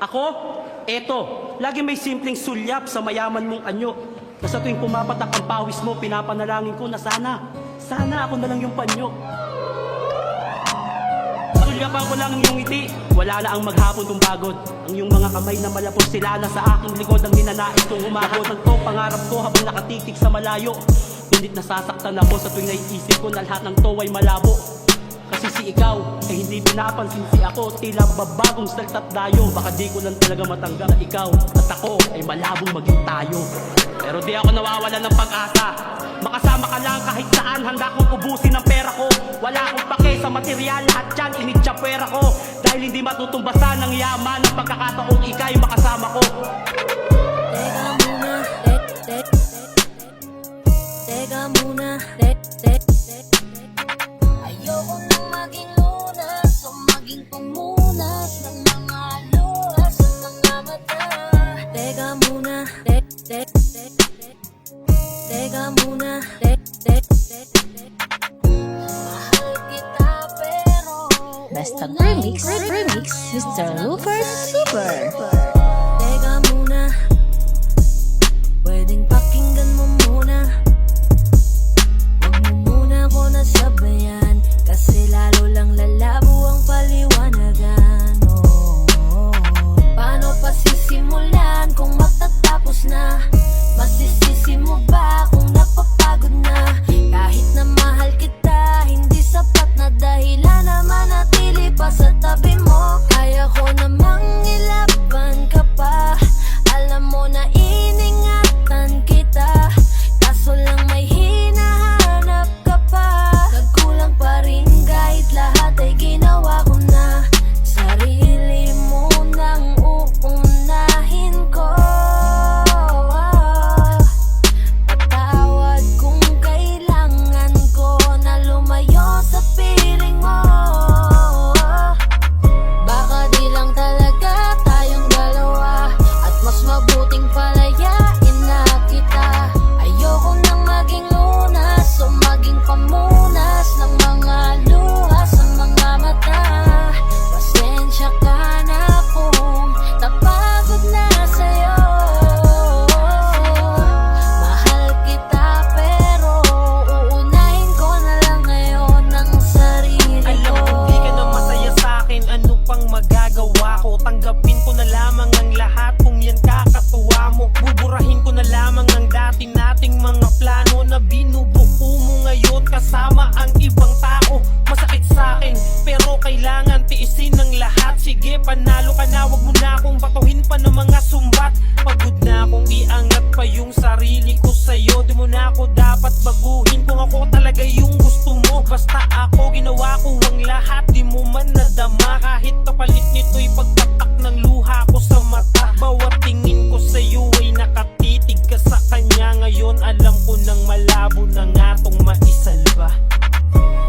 Ako, eto, lagi may simpleng sulyap sa mayaman mong anyo. Na sa tuwing pumapatak ang pawis mo, pinapanalangin ko na sana ako na lang yung panyo. Sulyapan ko lang ang iyong ngiti, wala na ang maghapon kong pagod. Ang iyong mga kamay na malapos sila na sa aking likod, ang ninanais kong umabot. Ang to, pangarap ko habang nakatitig sa malayo. Ngunit nasasaktan ako sa tuwing naiisip ko na lahat ng to ay malabo. Kasi si ikaw ay hindi pinapansin, si ako tila babagong salta't dayo. Baka di ko lang talaga matanggap na ikaw at ako ay malabong maging tayo. Pero di ako nawawala ng pag-asa, makasama ka lang kahit saan. Handa kong ubusin ang pera ko, wala akong pake sa material. Lahat yan initsapwera ko, dahil hindi matutumbasan ng yaman ng pagkakataong ika'y makasama ko. Teka muna, teka muna, ayoko nang maging lunas o maging pumunas ng mga luha sa mga mata. Teka muna, teka muna, mahal kita pero Best of Remix, Mr. Looper Super. Teka muna, pwedeng pakinggan mo muna. Huwag mo muna ko nasabayan, kasi lalo lang lalabo ang paliwanagan. Paano pa sisimulan kung matatapos na? Masisisi mo ba kung napapagod na? Kahit na mahal kita, hindi sapat na dahilan na manatili pa sa tabi mo. Kaya ko namang ilaban ka pa, alam mo na iningatan kita. Kaso lang may hinahanap ka pa, nagkulang pa rin kahit lahat ay ginawa ko na. Sarili mo nang uunahin ko. Patawad kung kailangan ko na lumayo sa piling mo. Baka di lang talaga tayong dalawa, at mas mabuting palayain na kita. Ayoko nang maging lunas o maging pamunas ng mga luha sa mga mata. Pasensya ka na kung napagod na sa'yo. Mahal kita pero uunahin ko na lang ngayon ang sarili ko. Alam ko di ka na masaya sa'kin, ano pang magagawa ko? Tanggapin ko na lamang ang lahat kung yan kakatuwa mo. Buburahin ko na lamang ang dati nating mga plano na binubuo mo ngayon kasama ang ibang tao. Masakit sa'kin pero kailangan tiisin ng lahat. Sige, panalo ka na, wag mo na akong batuhin pa ng mga sumbat. Pagod na akong iangat pa yung sarili ko sa'yo. Di mo na ako dapat baguhin kung ako talaga yung gusto mo. Basta ako, ginawa ko ang lahat, di mo man nadama. Kahit kapalit nito'y pagpatak ng luha ko sa mata. Bawat tingin ko sa'yo ay nakatitig ka sa kanya. Ngayon alam ko nang malabo na nga tong maisalba.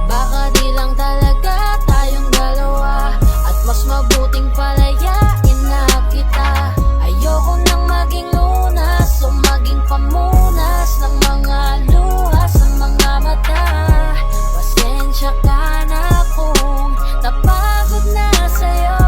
Baka di lang talaga tayong dalawa, at mas mabuting palayain na kita. Ayoko nang maging lunas o maging pamunas ng mga luha sa mga mata. Pasensya ka na kung napagod na sa'yo.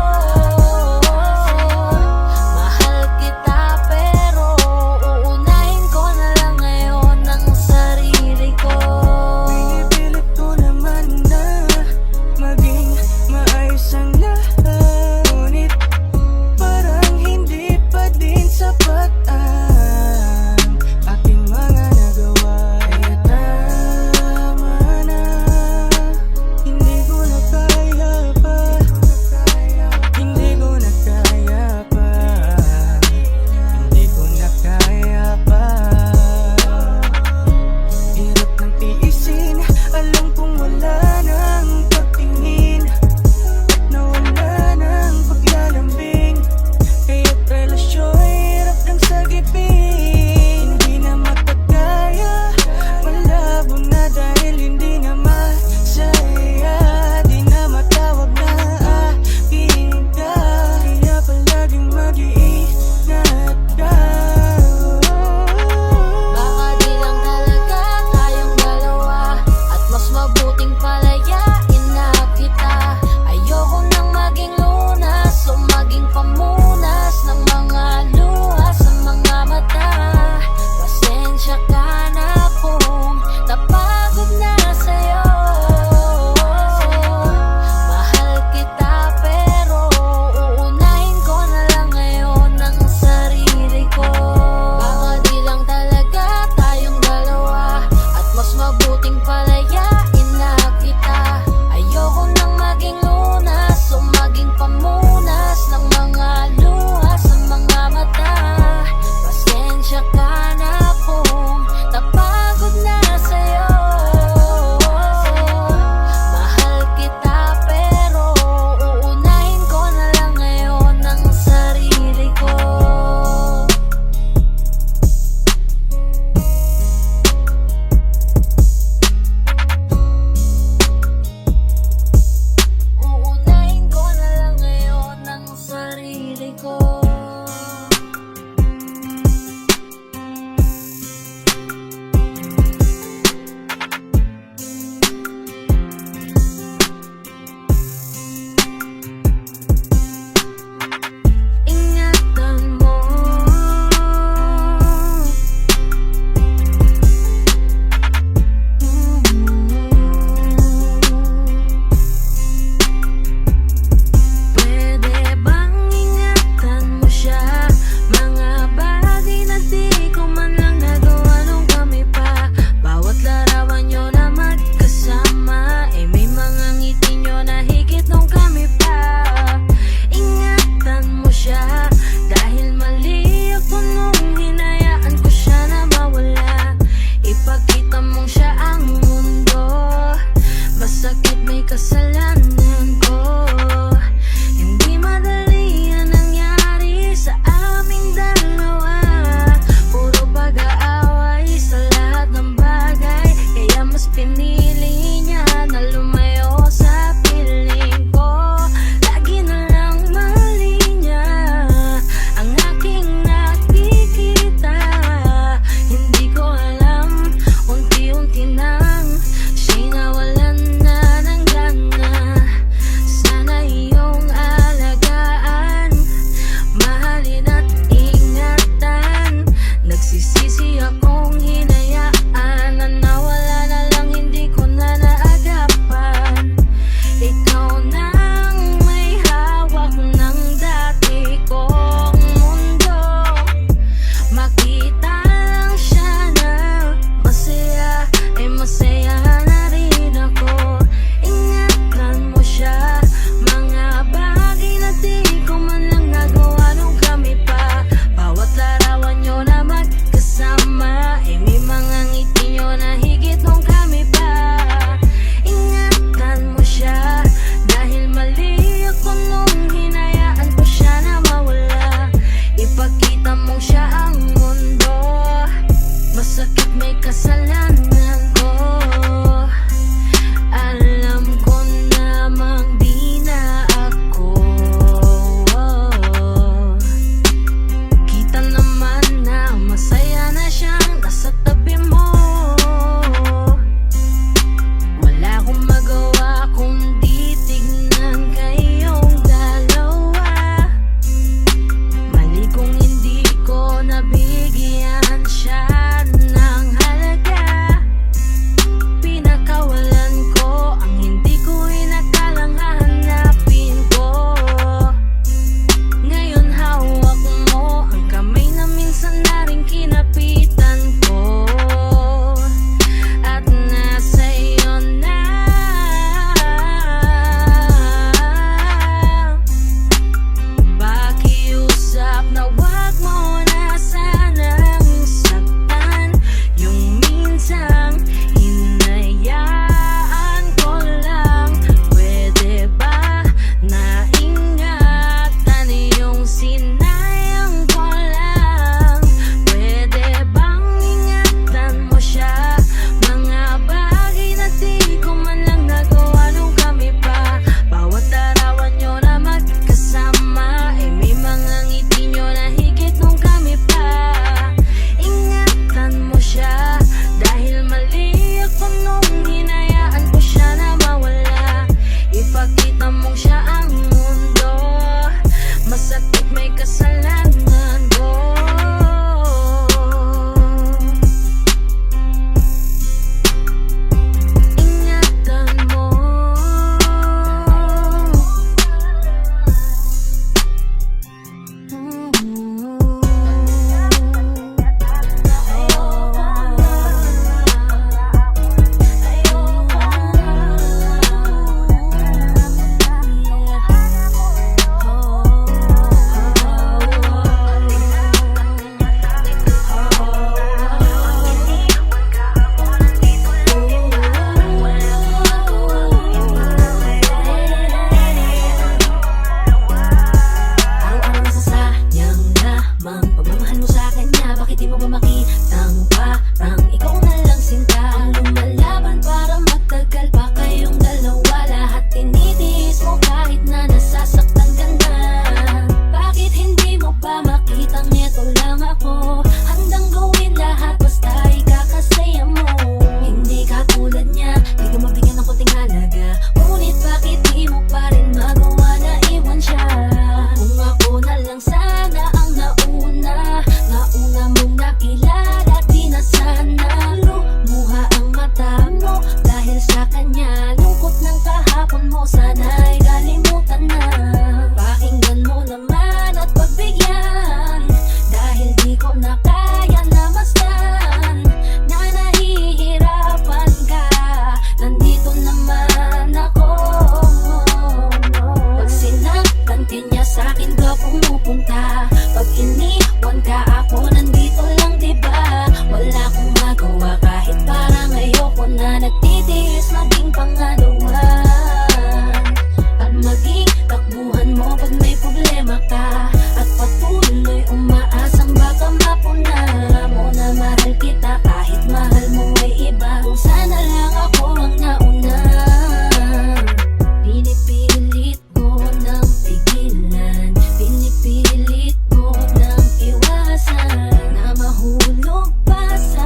sarili ko. Ingatan mo, pwede bang ingatan mo siya? Mga bagay na di ko man lang nagawa nung kami pa. Bawat larawan nyo na magkasama, eh may mga ngiti nyo na higit nung kami pa. Ingatan mo siya, dahil mali ako nung hinayaan ko siya na mawala. Ipakita mong siya ang mundo, masakit may kasalanan ko. Hindi madali ang nangyari sa aming dalawa. Puro pag-aaway sa lahat ng bagay, kaya mas pinili niya na lumayo sa piling ko. Lagi na lang mali niya ang aking nakikita. Hindi ko alam, unti-unti nang siya'y nawalan na ng gana. Sana iyong alagaan, mahalin at ingatan. Nagsisisi akong hinayaan na nawala na lang, hindi ko na naagapan. Ikaw nang may hawak ng dati kong mundo. Makita lang siya na masaya, eh masaya na rin ako. Ingatan mo siya, mga bagay na di ko man lang nagawa nung kami pa. Bawat larawan nyo na magkasama, eh may mga ngiti nyo na higit nung kami pa. Ingatan mo siya, dahil mali ako nung hinayaan ko siya na mawala. Ipakita mong siya ang mundo, masakit may kasalanan ko. Alam ko namang di na ako. Kita naman na masaya na siyang nasa tabi mo. Wala akong magawa kundi tignan kayong dalawa. Mali kung hindi ko nabigyan siya ng halaga. Pinakawalan ko ang hindi ko inakalang hahanapin ko. Ngayon hawak mo ang kamay na minsan na rin kinapitan ko. At nasa iyo na pakiusap na wag mo na sanang saktan. Yung minsang hinayaan ko lang, pwede ba na ingatan yung sinayang ko lang? Pwede bang ingatan mo siya, mga bagay na di ko man lang nagawa nung kami pa. Bawat larawan nyo na magkasama, eh may mga ngiti nyo na higit nung kami pa. Ingatan mo siya, dahil mali ako nung hinayaan ko siya na mawala. Ipakita mong siya ang mundo, masakit may kasalanan ko. Ingatan mo, pumupunta. Pag iniwan ka ako, nandito lang diba? Wala akong magawa kahit parang ayoko na. Nagtitiis maging pangalawan at maging takbuhan mo pag may problema ka. At patuloy umaasang baka mapuna mo na mahal kita kahit mahal mo ay iba. Kung sana lang ako ang nauna, pinipilit ko ng pigilan, pinipilit ko ng iwasan na mahulog pa sa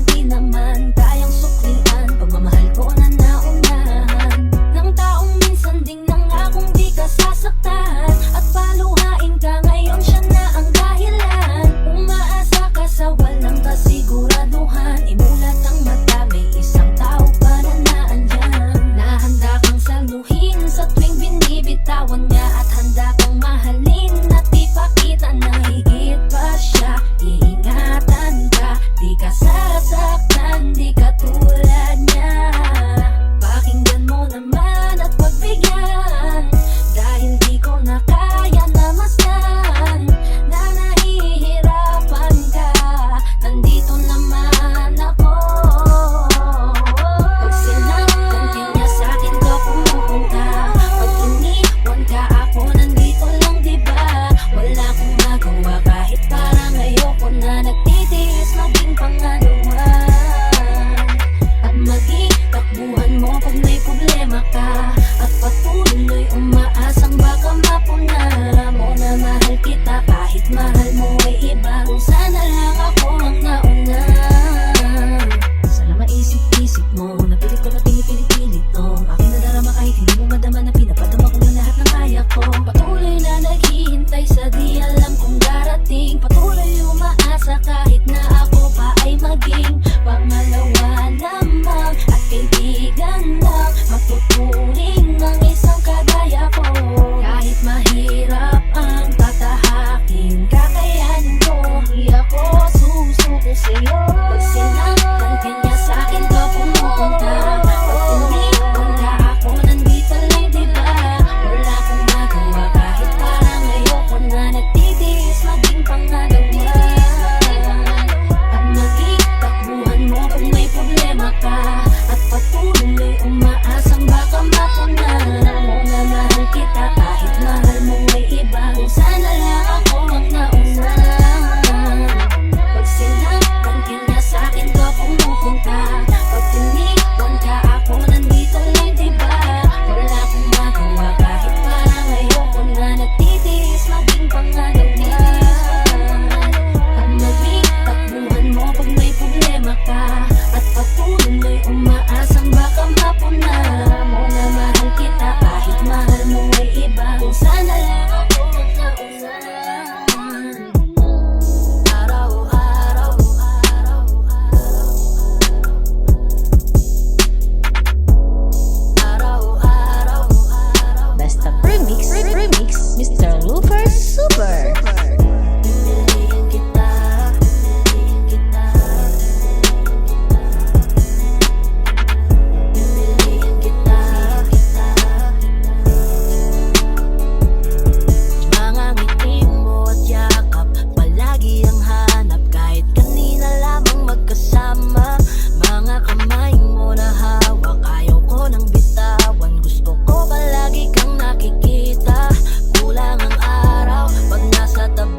di naman kayang suklian. Pagmamahal ko na naunahan ng taong minsan ding nangakong di ka sasaktan, at paluhain ka ngayon siya na ang dahilan. Umaasa ka sa walang kasiguraduhan, imulat ang mata, may isang tao pa na naandyan. Nahanda kang saluhin sa tuwing binibitawan niya, at handa kang mahalin at ipakita na higit pa siya. Iingatan ka, di ka sasaktan, di ka tulad niya. Pakinggan mo naman at pagbigyan, dahil di ko na kaya na masdan na nahihirapan ka. Nandito naman ako. Pag sinaktan ka niya sa'kin ka pumupunta. Pag iniwan ka ako, nandito lang diba? Wala akong magawa kahit parang ayoko na. Nagtitiis maging pangalawan at maging takbuhan mo pag may problema ka. At patuloy umaasang baka mapuna mo na mahal kita kahit mahal mo ay iba. Kung sana lang ako ang nauna. Sana maisip-isip mo, napilit ko na pinipilit to. Aking nadarama kahit hindi mo madama na pinapadama ko na lahat ng kaya ko. Patuloy na naghihintay sa di alam kung darating. Patuloy umaasa kahit na ako pa ay maging pangalawa lamang at kaibigan lang. Matuturing ang isang kagaya ko. Kahit mahirap ang tatahakin, kakayanin ko. Di ako susuko sa'yo. Pag sinaktan ka niya sa'kin ka pumupunta. Pag iniwan ka ako, nandito lang diba? Wala akong magawa kahit parang ayoko na. Nagtitiis maging pangalawan at maging takbuhan mo pag may problema ka. At patuloy umaasang baka mapuna mo na mahal kita kahit mahal mo ay iba. Kung sana lang ako ang nauna. Pag sinaktan ka niya sa'kin ka pumupunta. Pag iniwan ka ako, nandito lang diba? Wala akong magawa kahit parang ayoko na. Nagtitiis maging pangalawan at maging takbuhan mo pag may problema ka. At patuloy umaasang baka mapuna mo na mahal kita kahit mahal mo ay iba. Kung sana lang ako ang nauna. Araw-araw, araw-araw, Best of Remix, Mr. Looper Super. pipiliin kita, pipiliin kita, pipiliin kita. Mga ngiti mo at yakap, palagi ang hanap. Kahit kanina lamang magkasama, mga kamay mo na hawak, ayaw ko nang bitawan. Gusto ko palagi kang nakikita. Kulang ang araw pag nasa tabi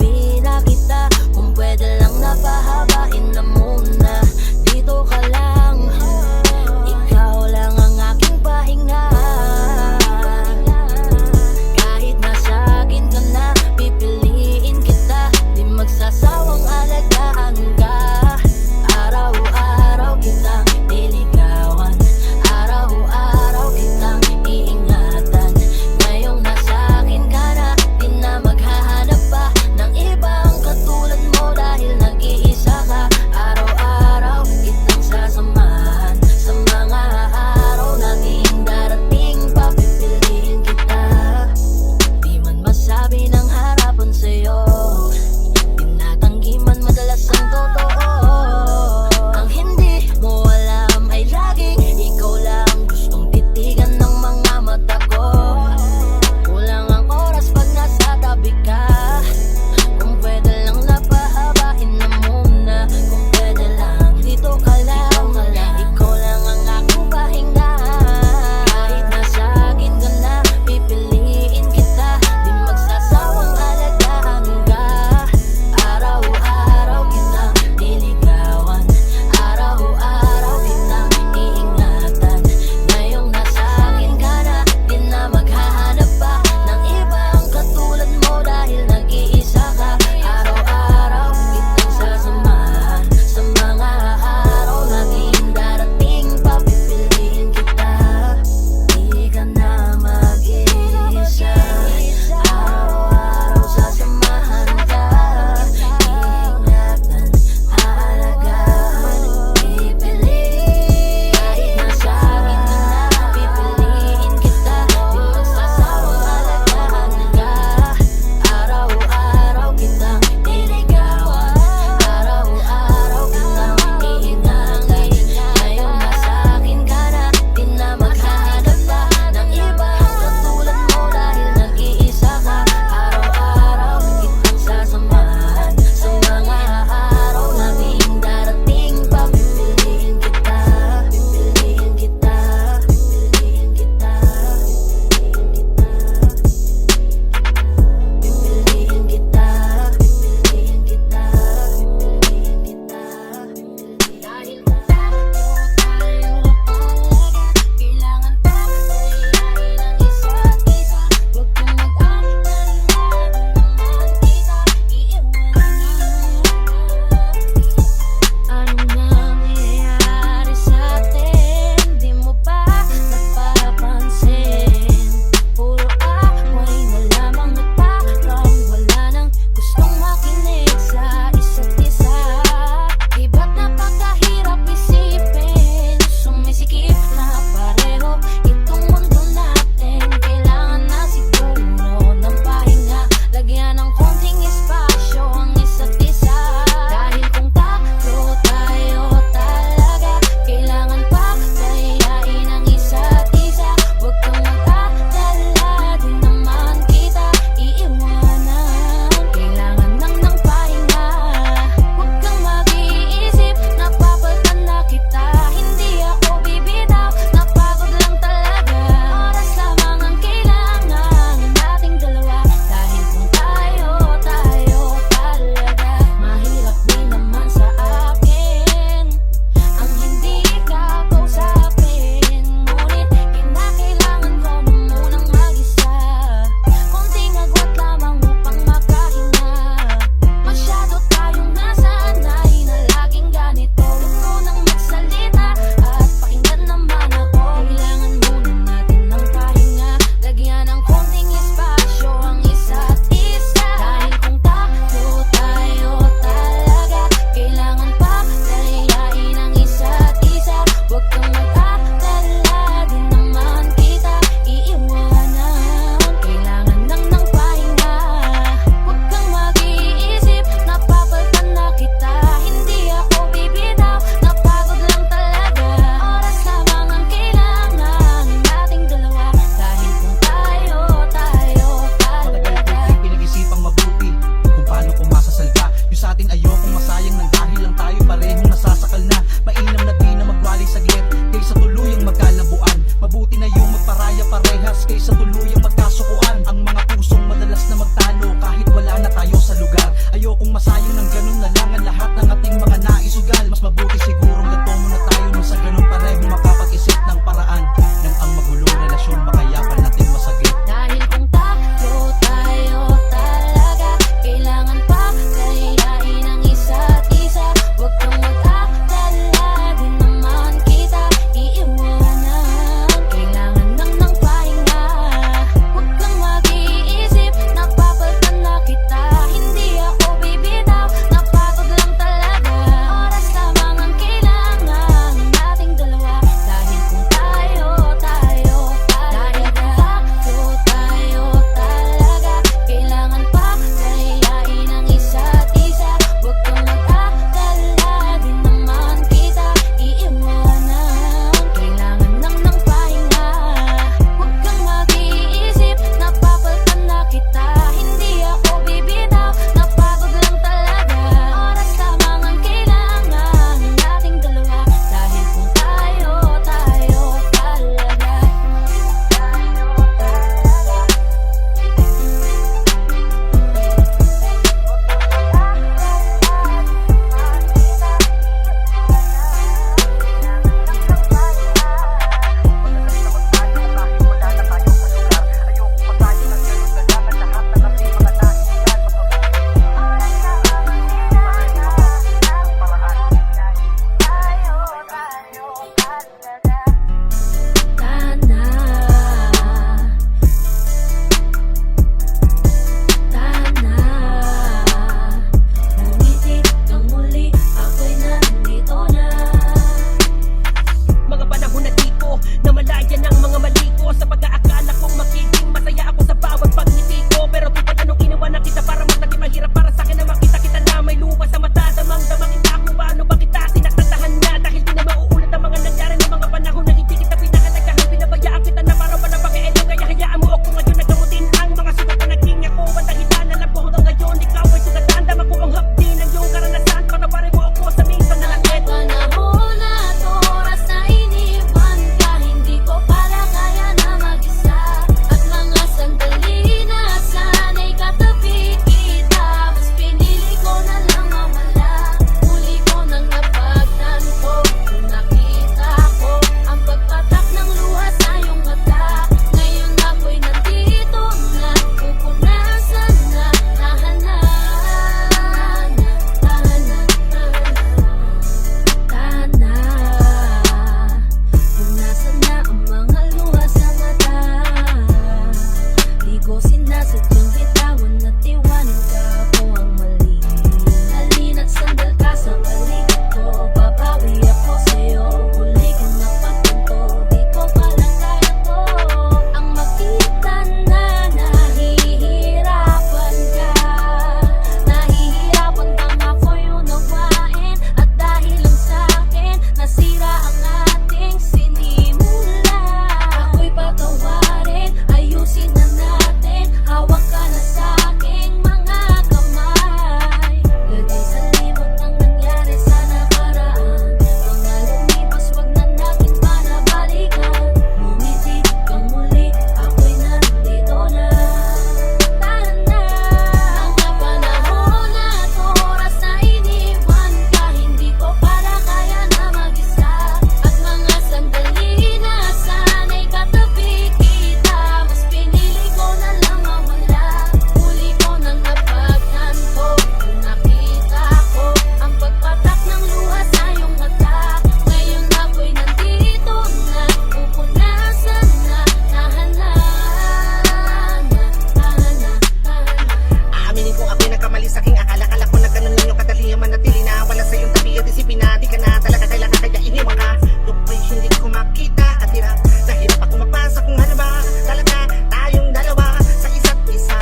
mali sa aking akala. Kala ko na ganun lang yung kadali ang manatili na wala sa iyong tabi at isipin na di ka na talaga kailangan kaya iniwan ka. Lupay hindi ko makita at hirap. Nahirap ako mapasa kung ano ba talaga tayong dalawa sa isa't isa.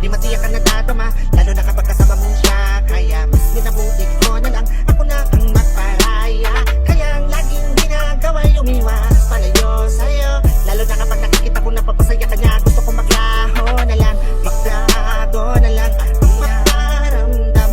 Di matiyak ka na dadama, lalo na kapag kasama mo siya. Kaya mas minabuti ko na lang ako na ang magparaya. Kaya ang laging ginagawa umiwas palayo sa'yo. Lalo na kapag nakikita ko na papasaya ka niya. Gusto ko maglaho na lang, magdago na lang. Ang makaramdam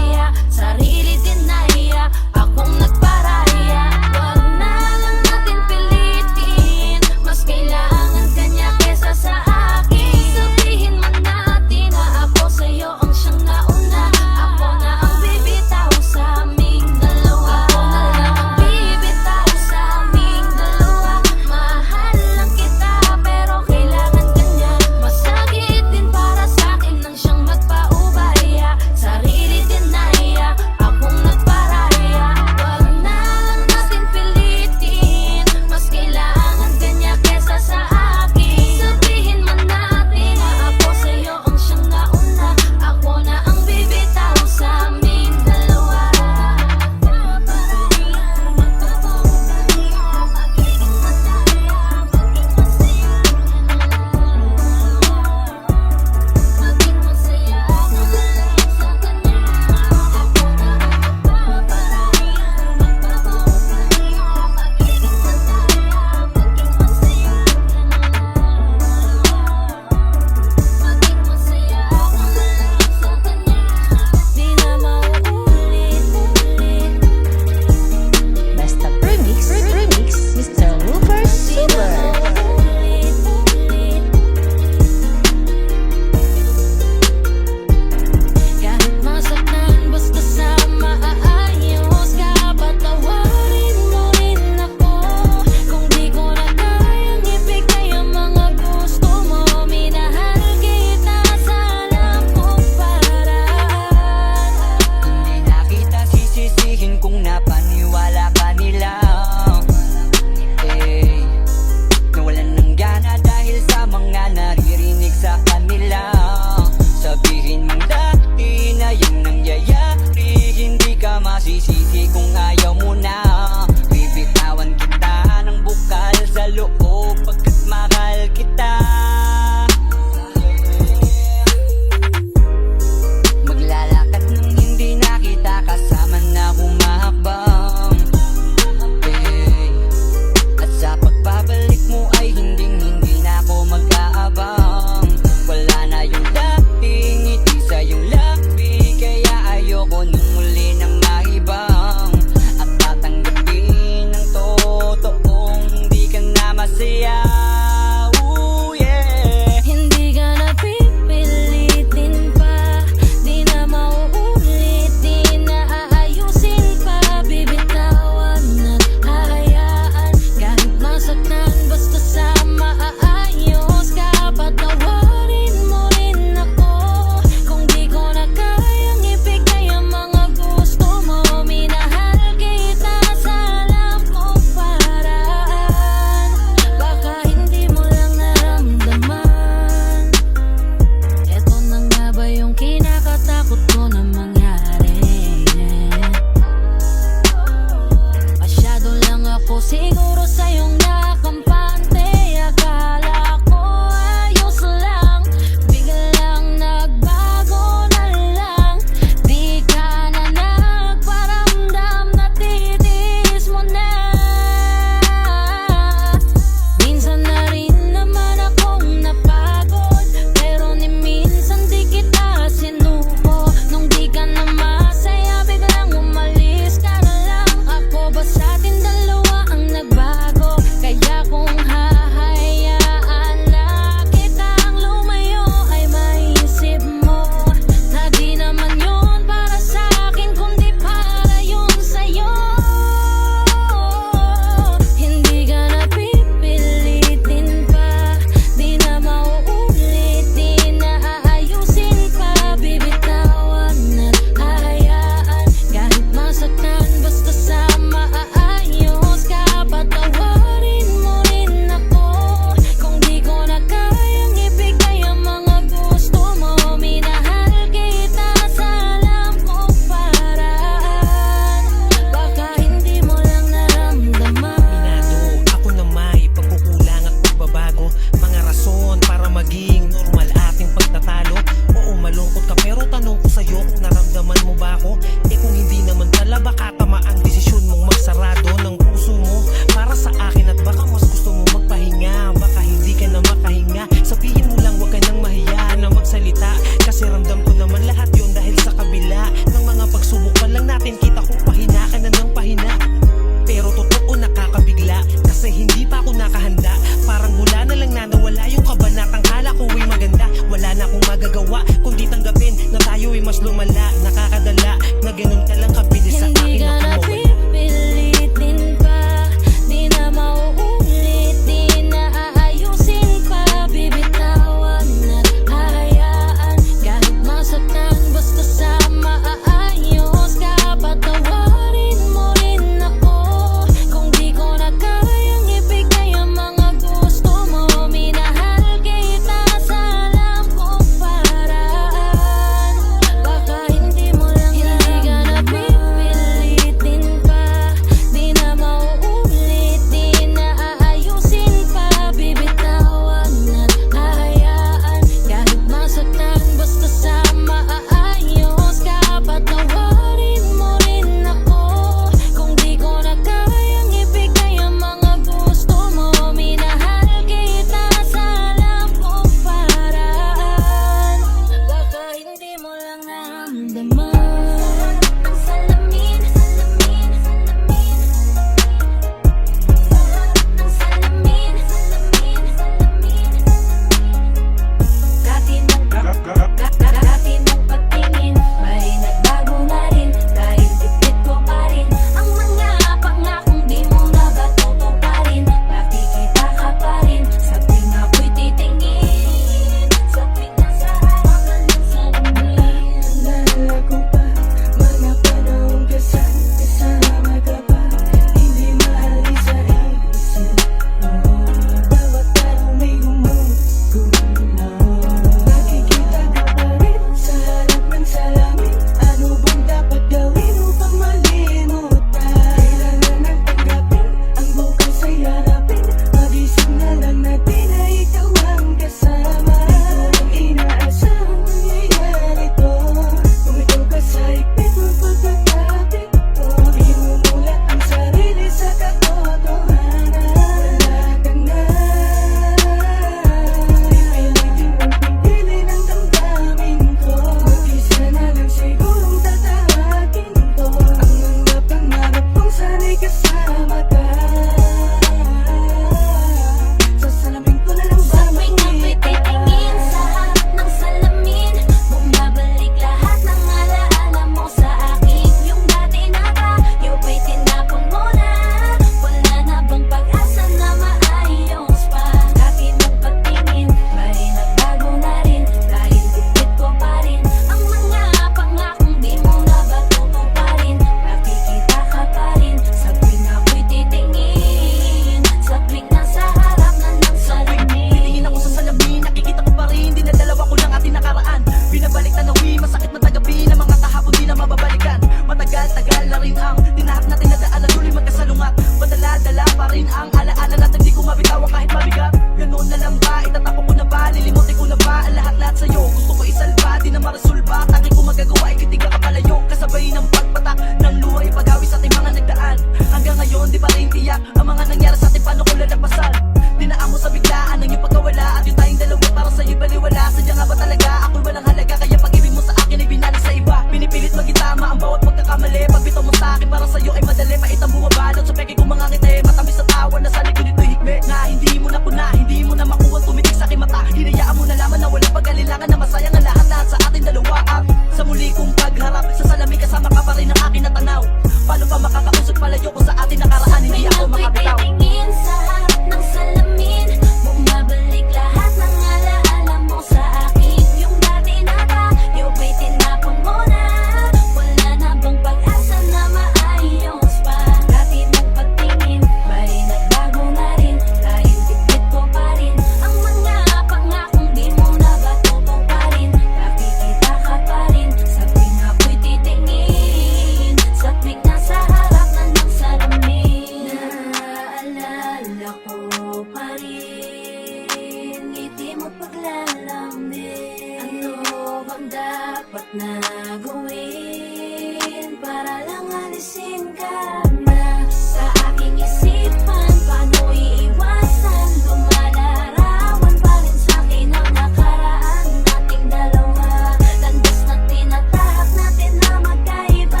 Dala ko pa rin ngiti mo paglalambing. Ano bang dapat na gawin para lang alisin ka na sa aking isipan? Paano iiwasan? Lumalarawan pa rin sa'kin ang nakaraan nating dalawa. Landas na tinatahak natin na magkaiba.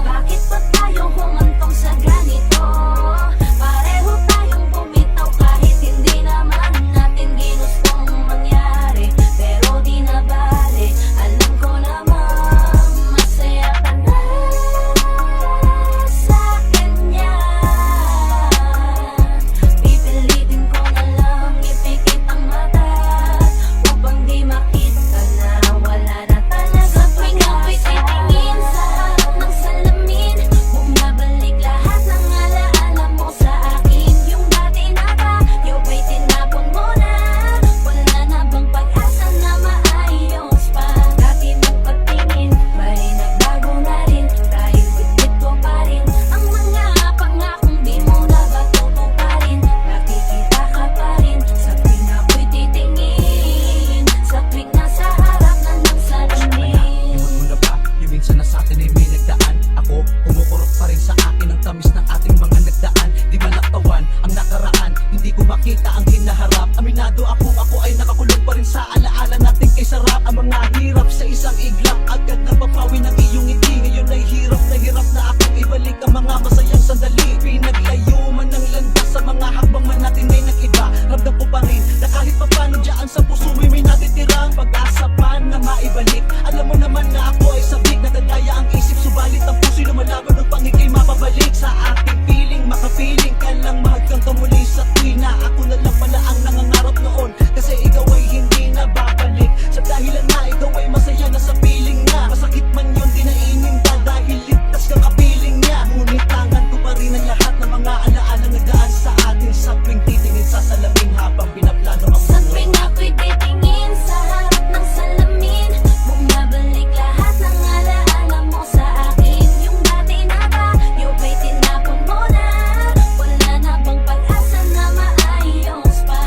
Bakit pa tayo humantong sa ganito? Pareho tayong bumitaw kahit hindi naman natin ginustong mangyari. Pero di na bale, alam ko namang masaya ka na sa kanya. Pipilitin ko na lang ipikit ang mata upang di makita na wala na talaga. Sa tuwing ako'y titingin sa harap ng salamin, bumabalik lahat ng alaala mo sa akin. Yung dati na tayo ba'y tinapon mo na? Wala na bang pag-asa na maayos pa? Dati mong pagtingin ba'y nagbago na rin? Kahit bitbit ko pa rin ang mga pangakong di mo na ba tutuparin? Nakikita ka pa rin sa tuwing ako'y titingin, sa tuwing nasa harap na ng salamin. Iwan mo na ba yung minsan na sa atin ay may nagdaan? Ako, kumukurot pa rin sa akin ang tamis ng ating mga nagdaan. Di malaktawan ang nakaraan, hindi ko makita ang hinaharap. Aminado ako ay nakakulong pa rin sa alaala natin kay sarap. Ang mga hirap sa isang iglap, agad na papawi ng iyong ngiti. Ngayon ay hirap na akong ibalik ang mga masayang sandali. Pinaglayo man ng landas sa mga hakbang man natin ay nag-iba. Ramdam ko pa rin na kahit papano dyan sa puso may natitirang pag-asa pa na maibalik. Alam mo naman na ako ay sabik, natadaya ang isip, subalit ang puso'y lumalaban ng pangikay mapabalik sa ating piling. Makapiling ka lang mahagkang kamuli sa tuwina. Ako na lang pala ang nangangarap noon, kasi ikaw ay hindi na babalik. Sa dahilan na ikaw ay masaya na sa piling na masakit man yun di naiinda dahil ligtas kang kapiling niya. Ngunit tangan ko pa rin ang lahat ng mga alaala nagdaan sa atin sa tuwing titingin sa salamin habang pinaplano ang Sa tuwing ako'y titingin sa harap ng salamin, bumabalik lahat ng alaala mo sa akin. Yung dati na tayo ba'y tinapon mo na? Wala na bang pag-asa na maayos pa?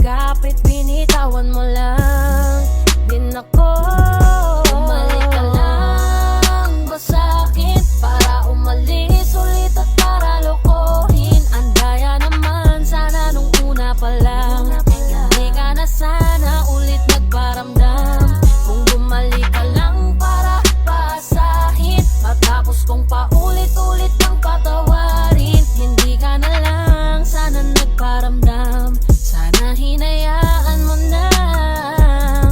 kapit, binitawan mo lang din ako. Bumalik ka lang ba sa'kin para umalis ulit at para lokohin? Ang daya naman sana nung una pa lang, hindi ka na sana ulit nagparamdam. Kung bumalik ka lang para pasahin, matapos kong paulit-ulit ang patawarin, hindi ka na lang sana nagparamdam. Sana hinayaan mo na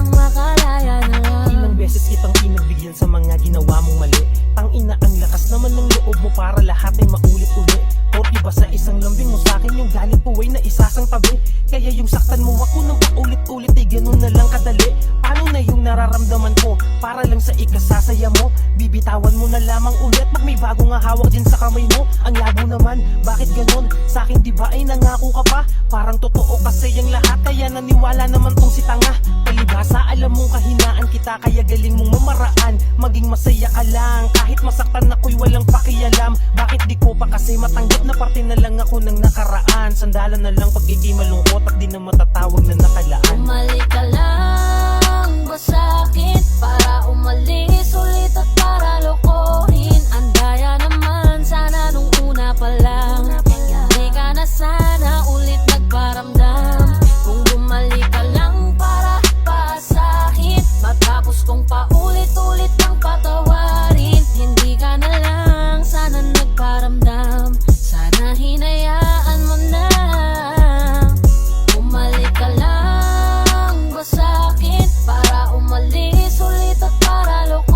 makalaya na lang. Ilang beses kitang pinagbigyan sa mga ginawa mong mali. Tangina, ang lakas naman ng loob mo para lahat ay maulit-ulit. Or iba sa isang lambing mo sa'kin, yung galit ko ay naisasang tabi. Kaya yung saktan mo ako nang paulit-ulit ay ganun na lang kadali. Paano na yung nararamdaman ko para lang sa ikasasaya mo? Bibitawan mo na lamang ulit pag may bago nga hawak dyan sa kamay mo. Ang labo naman, bakit ganun? Sa'kin diba ay nangako ka pa? Parang totoo kasi yung lahat, kaya naniwala naman tong si tanga. Palibhasa, alam mong kahinaan kita, kaya galing mong mamaraan. Maging masaya ka lang, kahit masaktan ako'y walang pakialam. Bakit di ko pa kasi matanggap na parte na lang ako ng nakaraan? Sandalan na lang pagiging malungkot at di na matatawag na nakalaan. Bumalik ka lang ba sa'kin para umalis ulit at para lokohin? Ang daya naman sana nung una pa lang, hindi ka na sana ulit nagparamdam. Kung bumalik ka lang para pasahin, matapos kong paulit-ulit ang patawarin, hindi ka na lang sana nagparamdam. Sana hinayaan mo na. Bumalik ka lang ba sa'kin para umalis ulit at para lokohin?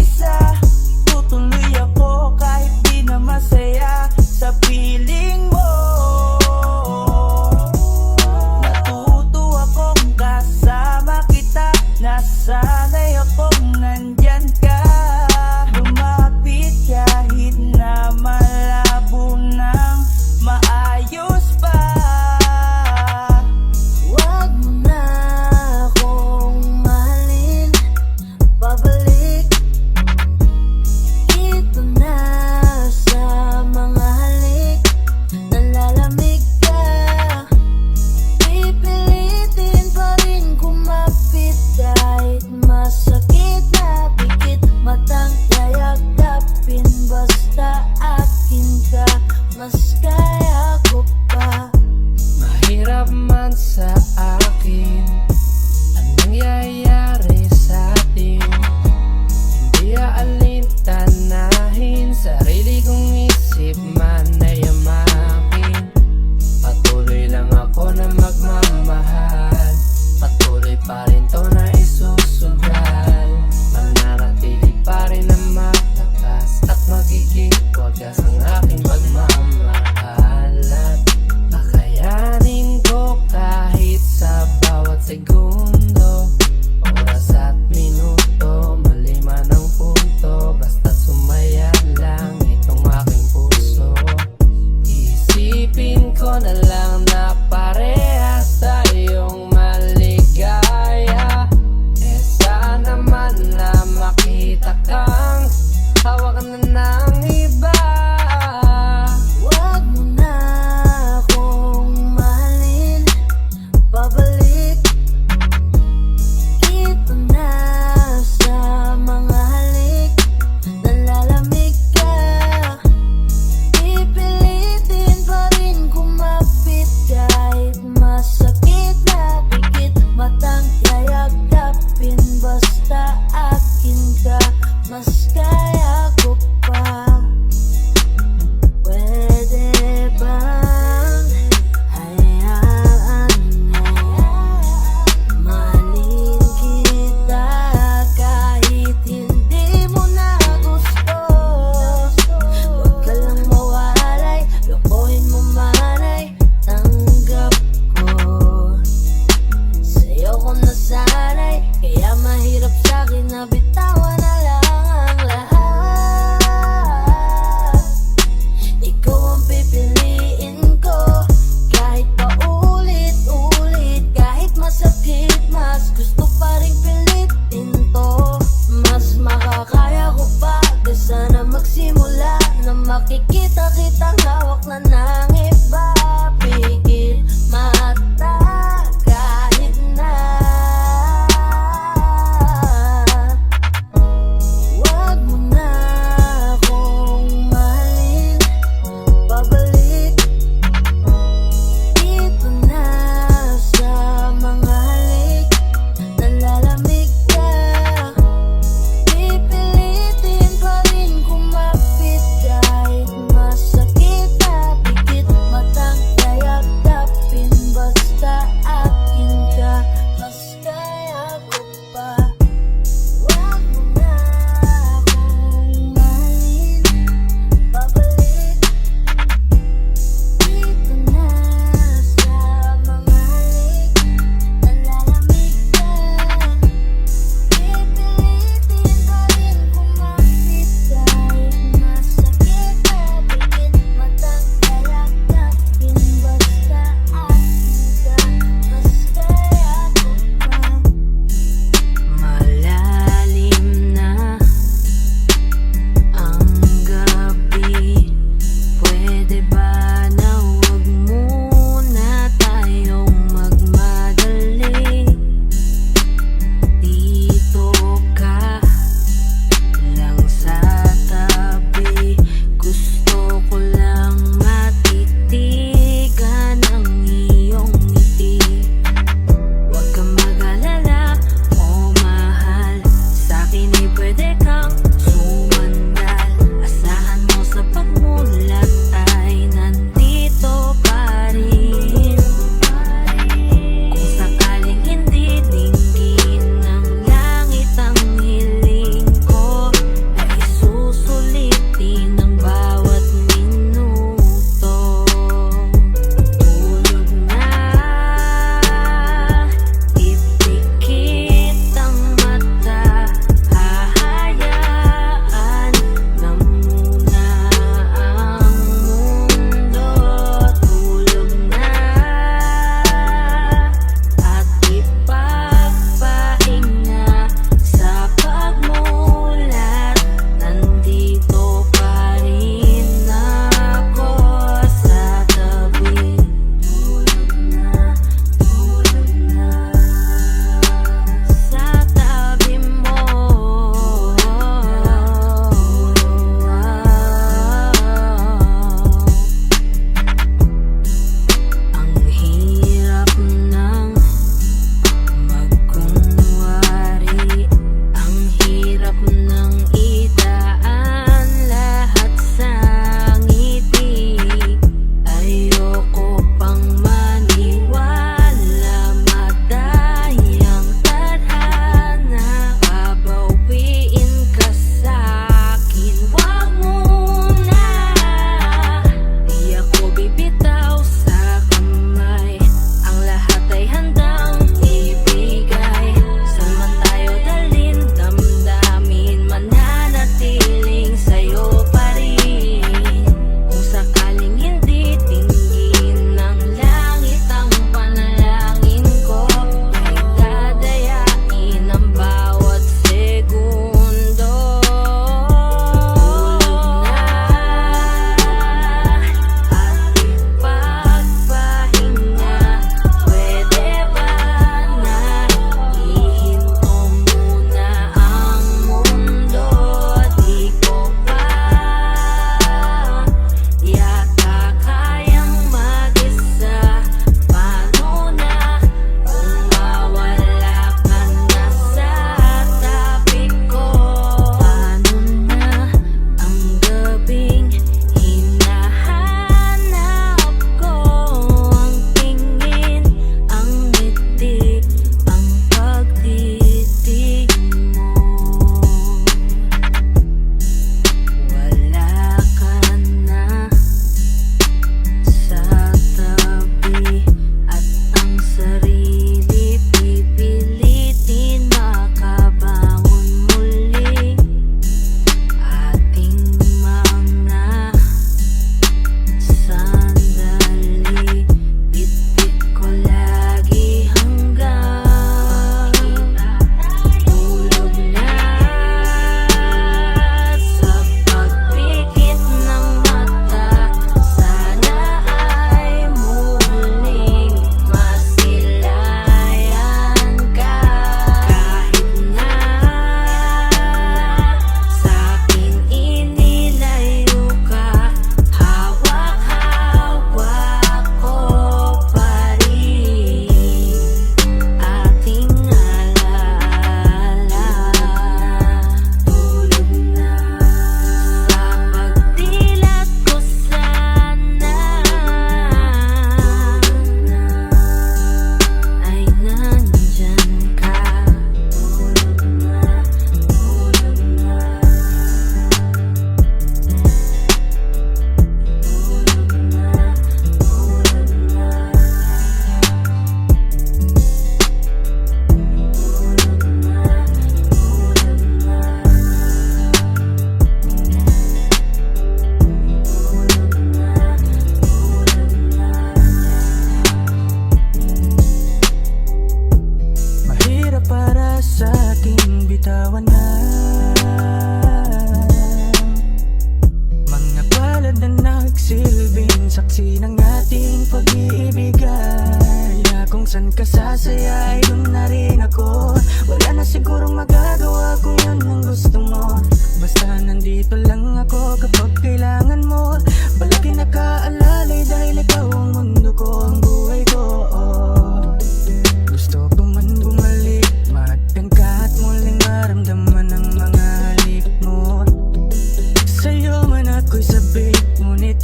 mag-isa. Tutuloy ako kahit di na masaya sa piling mo. Natuto akong kasama kita, nasanay akong nandyan ka. Lumapit kahit na malabo ng maayos pa. Wag mo na akong mahalin, pabalik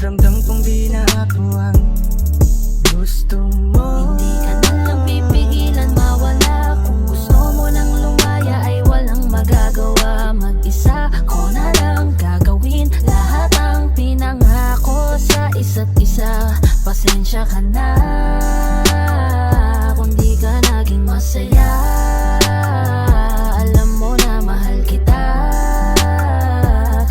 Ramdam kong di na ako ang gusto mo. Hindi ka na lang pipigilan mawala. Kung gusto mo nang lumaya ay walang magagawa. Mag-isa ko na lang gagawin lahat ang pinangako sa isa't isa. Pasensya ka na kung di ka naging masaya. Alam mo na mahal kita.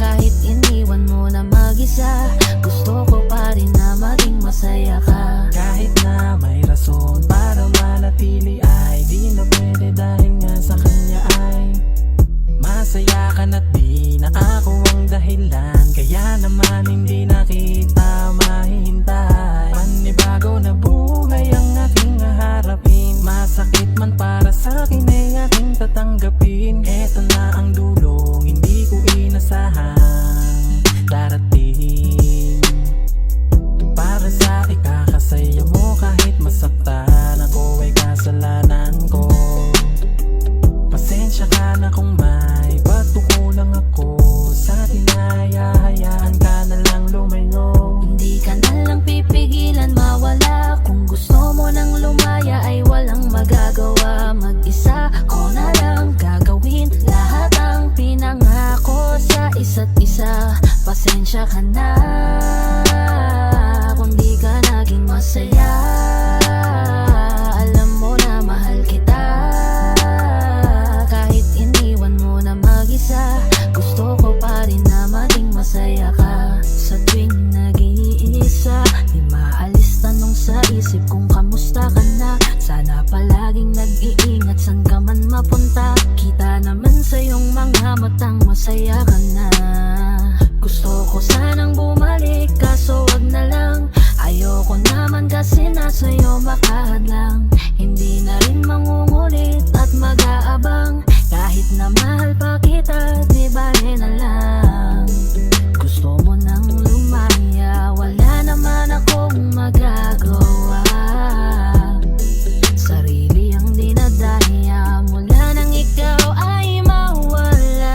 Kahit iniwan mo na mag-isa, gusto ko pa rin na maging masaya ka. Kahit na may rason para manatili ay di na pwede dahil nga sa kanya ay masaya ka na't di na ako ang dahilan. Kaya naman hindi na kita mahihintay. Panibago na buhay ang aking haharapin. Masakit man para sa akin ay aking tatanggapin. Eto na ang dulong hindi ko inasahang darating. Para sa ikakasaya mo kahit masaktan ako ay kasalanan ko. Pasensya ka na kung may patukulang ako sa tinaya. Hayaan ka na lang lumayo. Hindi ka na lang pipigilan mawala. Kung gusto mo nang lumaya ay walang magagawa. Mag-isa ko na lang gagawin lahat ang pinangako sa isa't isa. Pasensya ka na kung di ka naging masaya. Alam mo na mahal kita. Kahit iniwan mo na mag-isa, gusto ko pa rin na maging masaya ka. Sa tuwing nag-iisa, di maalis tanong sa isip kung kamusta ka na. Sana palaging nag-iingat san ka man mapunta. Kita naman sa iyong mga matang masaya ka na. Gusto ko sanang bumalik kaso wag na lang. Ayoko naman kasi nasa'yo makahadlang. Hindi na rin mangungulit at mag-aabang. Kahit na mahal pa kita, di bale na lang. Gusto mo nang lumaya, wala naman akong magagawa. Sarili ang dinadaya mula nang ikaw ay mawala.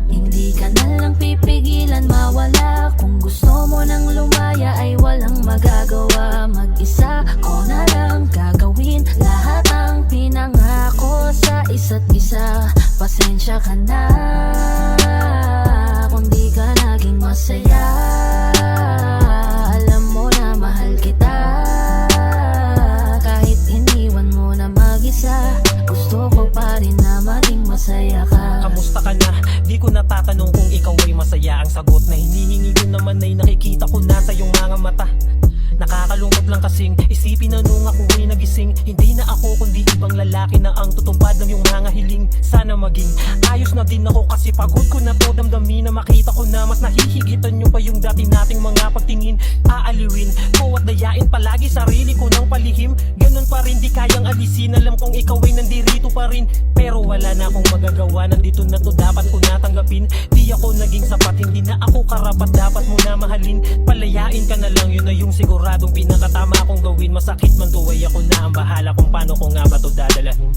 Hindi ka na lang pipigilan mawala. Kung gusto mo nang lumaya ay walang magagawa. Mag-isa ko na lang gagawin lahat ang pinangako sa isa't isa. Pasensya ka na kung di ka naging masaya. Alam mo na mahal kita. Kahit iniwan mo na mag-isa, gusto ko pa rin na maging masaya ka. Kamusta ka na? Di ko natatanong kung ikaw ay masaya. Ang sagot na hinihingi ko naman ay nakikita ko na sa iyong mga mata. Nakakalungkot lang kasing isipin na nung ako ay nagising, hindi na ako kundi ibang lalaki na ang tutupad ng iyong mga hiling. Sana maging ayos na din ako kasi pagod ko na to damdamin na makita ko na mas nahihigitan nyo pa yung dati nating mga pagtingin. Aaliwin ko at dayain palagi sarili ko ng palihim. Ganun pa rin di kayang alisin. Alam kong ikaw ay nandirito pa rin, pero wala na akong magagawa. Nandito na to, dapat ko natanggapin. Di ako naging sapat, hindi na ako karapat, dapat mo na mahalin. Palayain ka na lang, yun na yung siguradong pinakatama kong gawin. Masakit man to ay ako na ang bahala kung paano ko nga ba to dadalahin.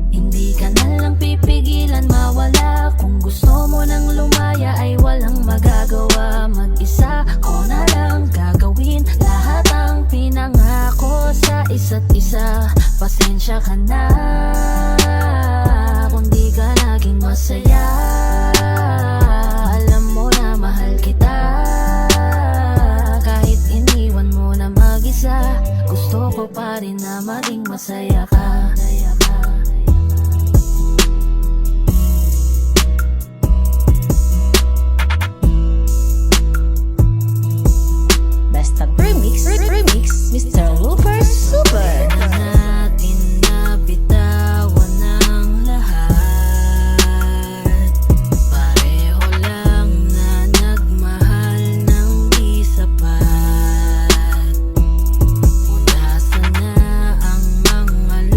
Hindi ka na lang pipigilan mawala. Kung gusto mo nang lumaya ay walang magagawa. Mag-isa ko na lang gagawin lahat ang pinangako sa isa't isa. Pasensya ka na kung di ka naging masaya. Alam mo na mahal kita. Kahit iniwan mo na mag-isa, gusto ko pa rin na maging masaya ka. Basta Remix, Mr. Looper Super. Natin na bitawan ang lahat. Pareho lang na nagmahal ng di sapat. Punasan na ang mga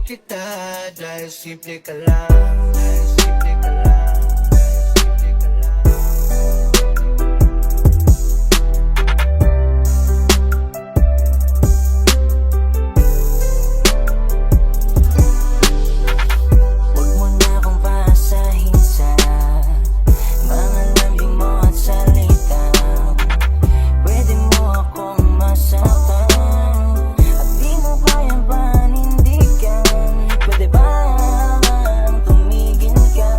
kita dahil simple ka lang, dahil simple ka lang, dahil simple ka lang. Huwag mo na akong pasahin sa mga lambing mo at salita. Pwede mo akong masaktan at di mo kayang panindigan. Pwede ba tumigil ka?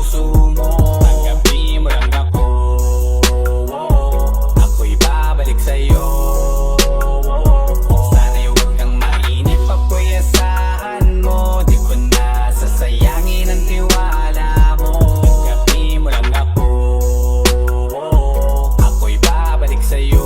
puso mo. Tanggapin mo lang ako, ako'y babalik sa'yo. Sana'y huwag kang mainip, ako'y asahan mo. Di ko na sasayangin ang tiwala mo. Tanggapin mo lang ako, ako'y babalik sa'yo.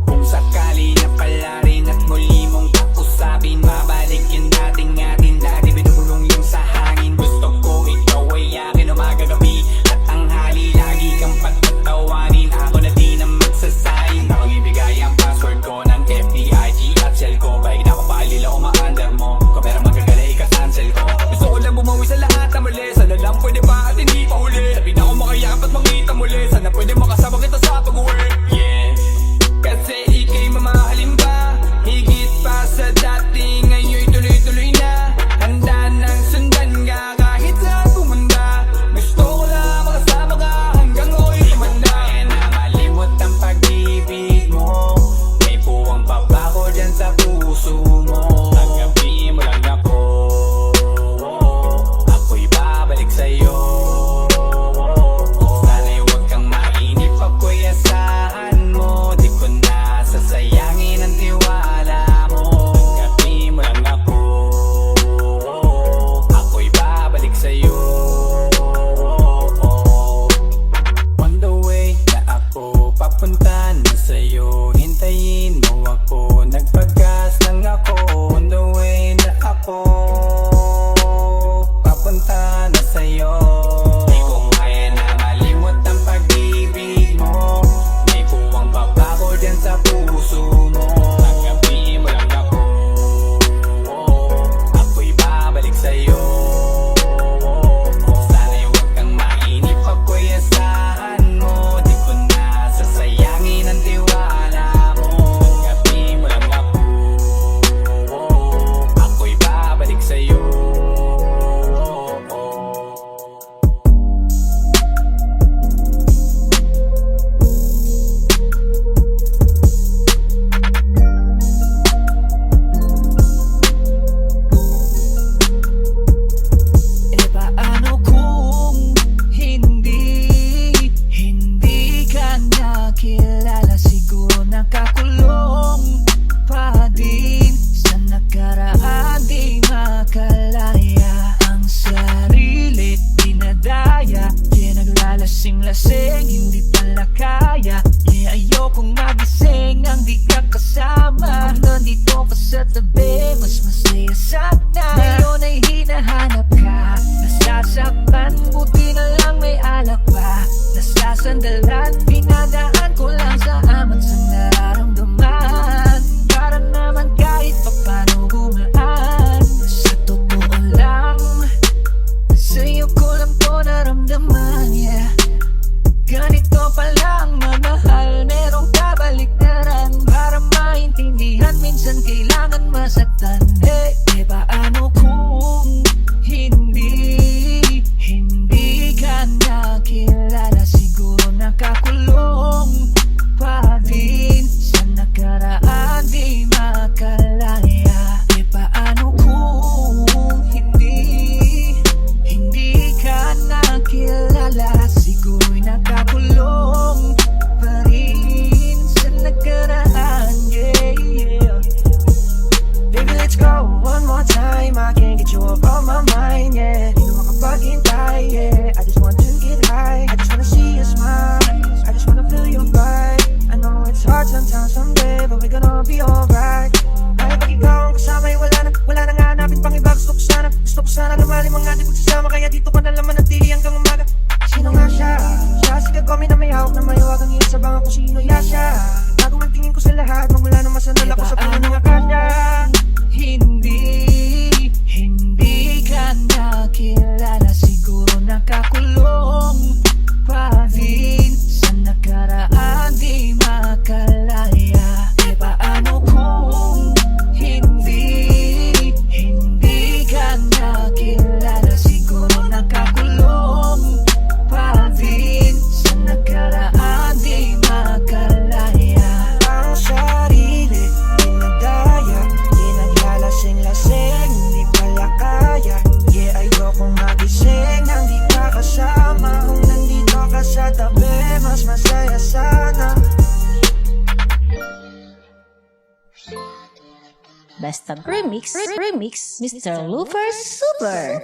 Kung sakali na pala rin at muli mong kausapin, mabalik yung dating atin, dati binulong yung sa hangin. Gusto ko ikaw ay akin umaga-gabi at tanghali, lagi kang pagtatawanin. Ako na di na magsasayin, akong ibigay ang password ko ng FBIG at shell ko. Baig na ako paalila o ma-under mo, kung pera magagalay ka-cancel ko. Gusto ko lang bumawi sa lahat na mali, sana lang pwede ba at hindi pa huli. Sabi na ako makayakap at makita muli, sana pwede makasama kita sa pag-uwi. Yeah, kasi ika'y mamahalin ba, higit pa sa dati, ngayon'y tuloy-tuloy na. Handa nang sundan ka kahit saan pumunta. Gusto ko lang makasama ka hanggang ako'y tumanda. Kaya na malimot ang pag-ibig mo, may puwang pa ba ko dyan sa puso mo. Tanggapin mo lang ako, ako'y babalik sa'yo. Sana'y huwag kang mainip, ako'y asahan mo. Di ko na sasayangin ang tiwala mo. Tanggapin mo lang ako, ako'y babalik sa'yo. On the way na ako, papunta na sa'yo. Hintayin mo ako, nagpagas lang ako. On the way na ako, papunta na sa'yo. Di ko kaya na malimot ang pag-ibig mo, may puwang pa ba ko dyan sa puso mo. Tanggapin mo lang ako, ako'y babalik sa'yo. Sana'y huwag kang mainip, ako'y asahan mo. Di ko na sasayangin ang tiwala mo. Tanggapin mo lang ako, ako'y babalik sa'yo. E paano kung hindi ka nakilala? Siguro nakakulong pa din sa nakaraan, di makalaya ang sarili, dinadaya. Yeah, naglalasing-lasing, hindi pala kaya. Yeah, ayokong magising nang di ka kasama. Kung nandito ka sa tabi, mas masaya sana. Ngayon ay hinahanap ka, nasasaktan, buti na lang may alak pa. Nasasandalan, pinadaan ko lang sa amat sa nararamdaman, para naman kahit papano gumaan. Sa totoo lang, sa'yo ko lang to naramdaman, yeah. Ganito pala ang mamahal, merong kabaliktaran. Para maintindihan, minsan kailangan masaktan. Hey, paano kung hindi ka nakilala? Siguro nakakulong pa din sa nakaraan, di makalaya. Paano kung hindi ka nakilala? Siguro'y nakakulong pa rin sa nakaraan, yeah. Baby, let's go one more time. I can't get you off of my mind, yeah. Di na makapaghintay, yeah. I just want to get high, I just wanna see you smile, I just wanna feel your vibe. I know it's hard sometimes someday, but we're gonna be alright. Dahil pag ikaw ang kasama ay wala na nga hanapin pang iba. Gusto ko sana lumalim ang ating pagsasama, kaya dito ka na laman ng tili hanggang umaga. Sino nga siya? Siya si Kagome na may hawak na mayawag ang iyong sabang ako. Sino ya siya? Bago ang tingin ko sa lahat, magmula na masanal ako sa puno ng akasya. Hindi ka nakilala, siguro nakakulong pa din sa nakaraan, di makalaya. Paano kung hindi ka nakilala? Siguro nakakulong pa din sa nakaraan, di makalaya. Ang sarili, dinadaya, ginaglalasing-lasing. Hashtag Remix, Mr. Looper Super.